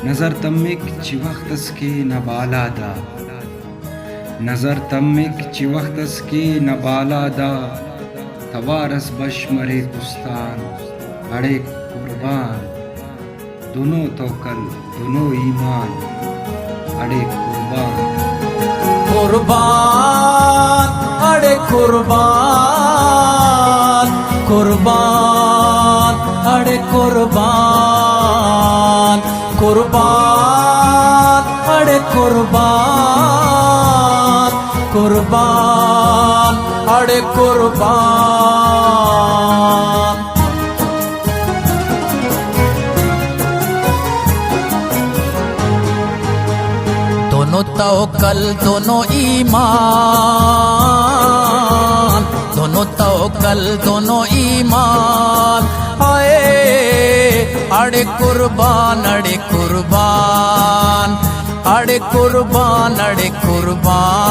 नज़र तम्मिक ची वक़्तस के न बालादा, नज़र तम्मिक ची वक़्तस के न बालादा, तवारस बशमरे कुस्तान अड़े कुर्बान, दोनों तोकल दोनों ईमान अड़े कुर्बान। कुर्बान अड़े कुर्बान, कुर्बान अड़े कुर्बान, कुर्बान अड़े कुर्बान, कुर्बान अड़े कुर्बान। दोनों तवक्कल दोनों ईमान, दोनों तवक्कल दोनों ईमान, आए अड़े कुर्बान अड़े कुर्बान, अड़े कुर्बान अड़े कुर्बान।